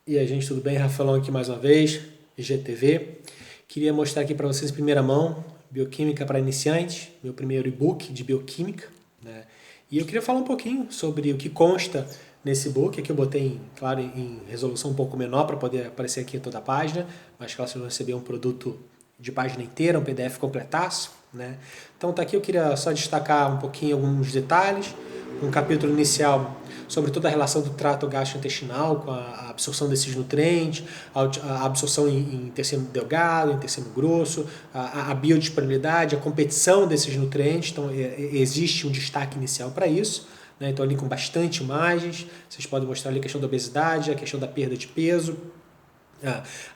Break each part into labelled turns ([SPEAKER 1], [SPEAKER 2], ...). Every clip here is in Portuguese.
[SPEAKER 1] E aí, gente, tudo bem? Rafaelão aqui mais uma vez, IGTV. Queria mostrar aqui para vocês em primeira mão, Bioquímica para Iniciantes, meu primeiro e-book de bioquímica, né? E eu queria falar um pouquinho sobre o que consta nesse e-book. Aqui eu botei, claro, em resolução um pouco menor para poder aparecer aqui em toda a página, mas claro, vocês vão receber um produto de página inteira, um PDF completaço, né? Então tá aqui, eu queria só destacar um pouquinho alguns detalhes, um capítulo inicial sobre toda a relação do trato gastrointestinal com a absorção desses nutrientes, a absorção em intestino delgado, em intestino grosso, a biodisponibilidade, a competição desses nutrientes. Então, existe um destaque inicial para isso. Né? Então, ali com bastante imagens, vocês podem mostrar ali a questão da obesidade, a questão da perda de peso,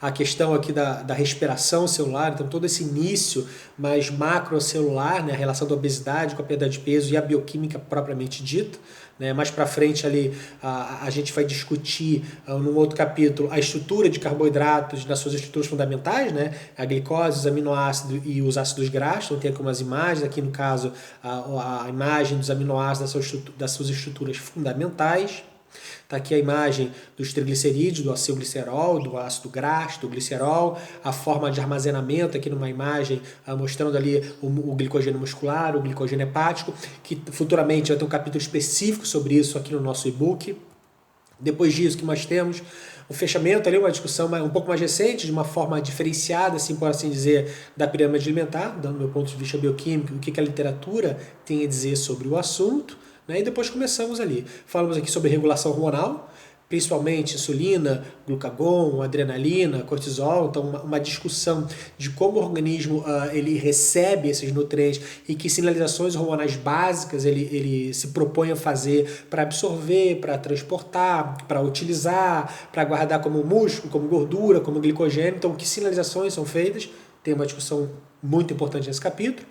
[SPEAKER 1] a questão aqui da respiração celular, então todo esse início mais macrocelular, né, a relação da obesidade com a perda de peso e a bioquímica propriamente dita. Né? Mais para frente ali a gente vai discutir num outro capítulo a estrutura de carboidratos das suas estruturas fundamentais, né? A glicose, os aminoácidos e os ácidos graxos. Então tem aqui umas imagens, aqui no caso a imagem dos aminoácidos das suas estruturas fundamentais. Está aqui a imagem dos triglicerídeos, do acilglicerol, do ácido graxo, do glicerol, a forma de armazenamento aqui numa imagem mostrando ali o glicogênio muscular, o glicogênio hepático, que futuramente vai ter um capítulo específico sobre isso aqui no nosso e-book. Depois disso, que nós temos o fechamento ali, uma discussão um pouco mais recente, de uma forma diferenciada, assim por assim dizer, da pirâmide alimentar, dando meu ponto de vista bioquímico, o que a literatura tem a dizer sobre o assunto. Né? E depois começamos ali. Falamos aqui sobre regulação hormonal, principalmente insulina, glucagon, adrenalina, cortisol. Então, uma discussão de como o organismo ele recebe esses nutrientes e que sinalizações hormonais básicas ele se propõe a fazer para absorver, para transportar, para utilizar, para guardar como músculo, como gordura, como glicogênio. Então, que sinalizações são feitas? Tem uma discussão muito importante nesse capítulo.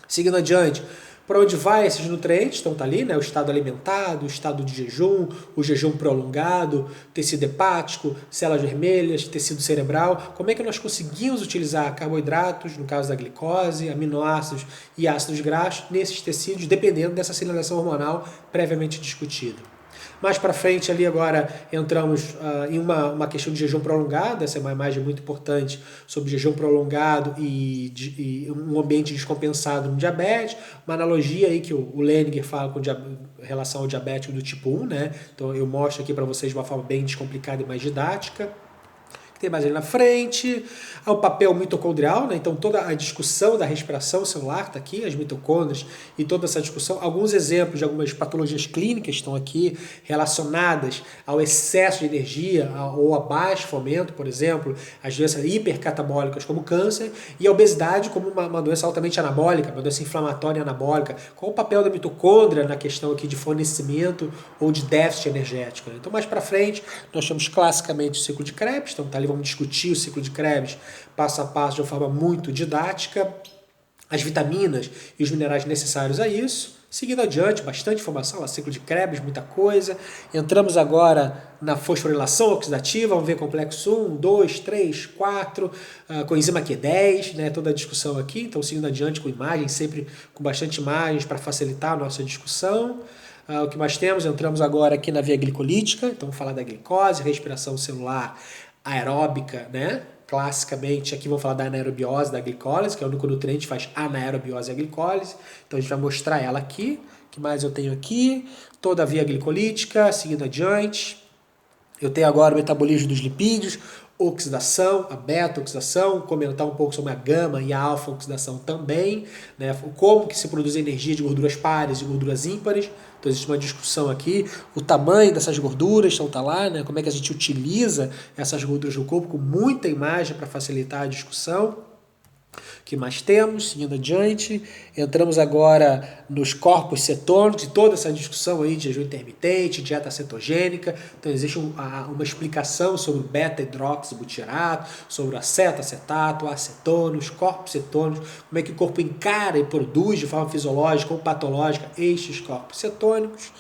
[SPEAKER 1] Seguindo adiante, para onde vai esses nutrientes? Então tá ali, né? O estado alimentado, o estado de jejum, o jejum prolongado, tecido hepático, células vermelhas, tecido cerebral. Como é que nós conseguimos utilizar carboidratos, no caso da glicose, aminoácidos e ácidos graxos, nesses tecidos, dependendo dessa sinalização hormonal previamente discutida. Mais para frente ali agora entramos em uma questão de jejum prolongado. Essa é uma imagem muito importante sobre jejum prolongado e um ambiente descompensado no diabetes, uma analogia aí que o Leninger fala com relação ao diabético do tipo 1, né? Então eu mostro aqui para vocês de uma forma bem descomplicada e mais didática. Tem mais ali na frente, o papel mitocondrial, né? Então toda a discussão da respiração celular está aqui, as mitocôndrias e toda essa discussão. Alguns exemplos de algumas patologias clínicas estão aqui relacionadas ao excesso de energia ou a baixo fomento, por exemplo, as doenças hipercatabólicas como câncer e a obesidade como uma doença altamente anabólica, uma doença inflamatória anabólica. Qual o papel da mitocôndria na questão aqui de fornecimento ou de déficit energético? Né? Então mais para frente nós temos classicamente o ciclo de Krebs, então tá ali vamos discutir o ciclo de Krebs passo a passo de uma forma muito didática, as vitaminas e os minerais necessários a isso. Seguindo adiante, bastante informação, ciclo de Krebs, muita coisa. Entramos agora na fosforilação oxidativa, vamos ver complexo 1, 2, 3, 4, coenzima Q10, né, toda a discussão aqui. Então, seguindo adiante com imagens, sempre com bastante imagens para facilitar a nossa discussão. O que mais temos? Entramos agora aqui na via glicolítica, então vamos falar da glicose, respiração celular aeróbica, né? Classicamente, aqui vamos falar da anaerobiose da glicólise, que é o único nutriente que faz anaerobiose e a glicólise. Então a gente vai mostrar ela aqui. O que mais eu tenho aqui? Toda a via glicolítica, seguindo adiante. Eu tenho agora o metabolismo dos lipídios, oxidação, a beta-oxidação, comentar um pouco sobre a gama e a alfa-oxidação também, né? Como que se produz energia de gorduras pares e gorduras ímpares. Então existe uma discussão aqui, o tamanho dessas gorduras, então tá lá, né? Como é que a gente utiliza essas gorduras no corpo, com muita imagem para facilitar a discussão. O que mais temos? Seguindo adiante, entramos agora nos corpos cetônicos e toda essa discussão aí de jejum intermitente, dieta cetogênica. Então existe uma explicação sobre o beta-hidroxibutirato, sobre o acetato, o acetona, os corpos cetônicos, como é que o corpo encara e produz de forma fisiológica ou patológica estes corpos cetônicos.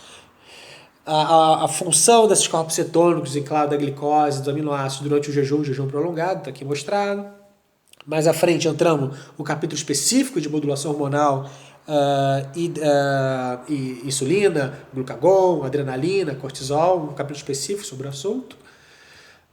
[SPEAKER 1] A função desses corpos cetônicos e, claro, da glicose, dos aminoácidos durante o jejum prolongado, está aqui mostrado. Mais à frente entramos no capítulo específico de modulação hormonal e insulina, glucagon, adrenalina, cortisol, um capítulo específico sobre o assunto.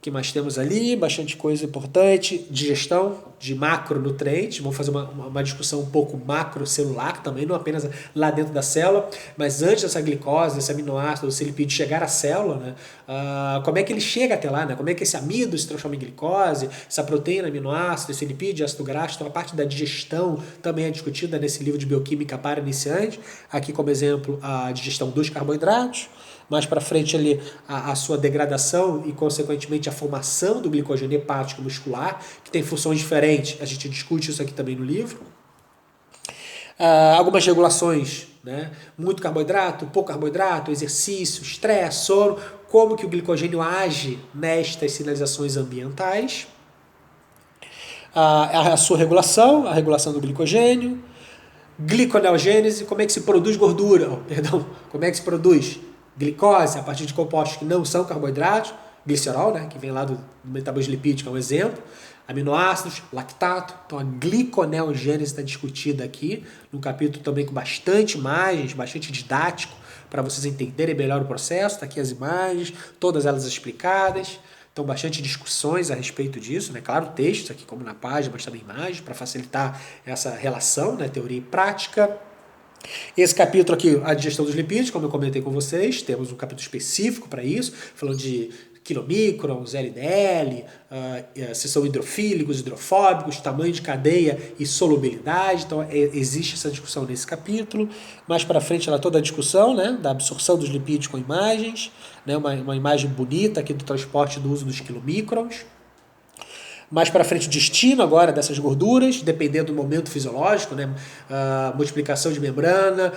[SPEAKER 1] que mais temos ali? Bastante coisa importante. Digestão de macronutrientes. Vamos fazer uma discussão um pouco macrocelular também, não apenas lá dentro da célula, mas antes dessa glicose, desse aminoácido, desse lipídio chegar à célula, né? Como é que ele chega até lá, né? Como é que esse amido se transforma em glicose, essa proteína, aminoácido, esse lipídio, ácido graxo. Então a parte da digestão também é discutida nesse livro de bioquímica para iniciantes. Aqui como exemplo a digestão dos carboidratos. Mais para frente ali a sua degradação e, consequentemente, a formação do glicogênio hepático muscular, que tem funções diferentes. A gente discute isso aqui também no livro. Algumas regulações, né? Muito carboidrato, pouco carboidrato, exercício, estresse, sono, como que o glicogênio age nestas sinalizações ambientais. A sua regulação, a regulação do glicogênio. Gliconeogênese, como é que se produz gordura? Como é que se produz glicose a partir de compostos que não são carboidratos, glicerol, né, que vem lá do metabolismo lipídico, é um exemplo, aminoácidos, lactato. Então a gliconeogênese está discutida aqui, num capítulo também com bastante imagens, bastante didático, para vocês entenderem melhor o processo. Está aqui as imagens, todas elas explicadas. Então, bastante discussões a respeito disso, né? Claro, textos aqui como na página, mas também imagens, para facilitar essa relação, né, teoria e prática. Esse capítulo aqui, a digestão dos lipídios, como eu comentei com vocês, temos um capítulo específico para isso, falando de quilomicrons, LDL, se são hidrofílicos, hidrofóbicos, tamanho de cadeia e solubilidade. Então existe essa discussão nesse capítulo. Mais para frente ela toda a discussão, né, da absorção dos lipídios com imagens, né, uma imagem bonita aqui do transporte do uso dos quilomicrons. Mais para frente o destino agora dessas gorduras, dependendo do momento fisiológico, né? Multiplicação de membrana,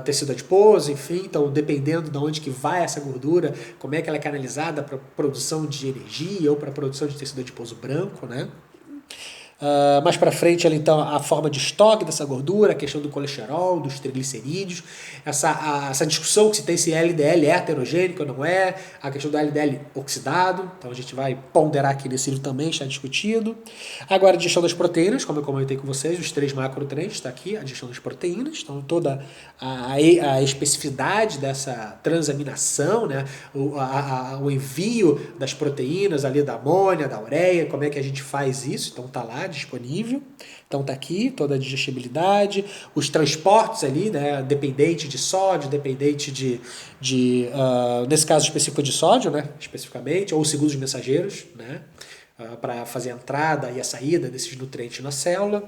[SPEAKER 1] tecido adiposo, enfim. Então, dependendo de onde que vai essa gordura, como é que ela é canalizada para produção de energia ou para produção de tecido adiposo branco, né? Mais para frente, então, a forma de estoque dessa gordura, a questão do colesterol, dos triglicerídeos, essa discussão que se tem se LDL é heterogênico ou não é, a questão do LDL oxidado, então a gente vai ponderar aqui nesse livro também, está discutido. Agora, a digestão das proteínas, como eu comentei com vocês, os 3 macronutrientes, está aqui, a digestão das proteínas, então toda a especificidade dessa transaminação, né? O envio das proteínas ali da amônia, da ureia, como é que a gente faz isso, então está lá, disponível. Então tá aqui toda a digestibilidade, os transportes ali, né, dependente de sódio, dependente nesse caso específico de sódio, né, especificamente, ou segundos mensageiros, né, para fazer a entrada e a saída desses nutrientes na célula.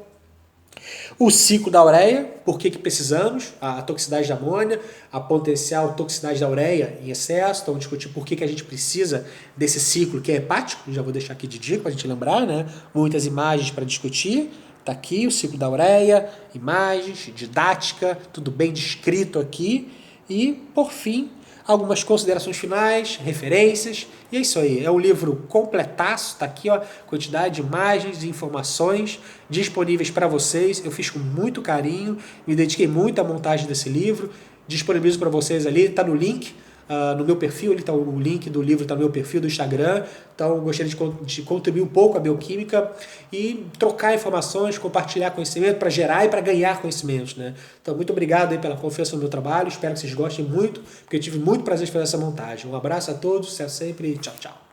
[SPEAKER 1] O ciclo da ureia, por que precisamos, a toxicidade da amônia, a potencial toxicidade da ureia em excesso, então discutir por que a gente precisa desse ciclo que é hepático, já vou deixar aqui de dica para a gente lembrar, né? Muitas imagens para discutir, tá aqui o ciclo da ureia, imagens, didática, tudo bem descrito aqui, e por fim, algumas considerações finais, referências, e é isso aí. É um livro completaço, tá aqui, ó, quantidade de imagens e informações disponíveis para vocês. Eu fiz com muito carinho, me dediquei muito à montagem desse livro, disponibilizo para vocês ali, tá no link, no meu perfil, ali tá o link do livro, tá no meu perfil do Instagram. Então eu gostaria de contribuir um pouco à bioquímica e trocar informações, compartilhar conhecimento para gerar e para ganhar conhecimentos, né? Então muito obrigado aí pela confiança no meu trabalho, espero que vocês gostem muito, porque eu tive muito prazer em fazer essa montagem. Um abraço a todos, sucesso sempre e tchau, tchau.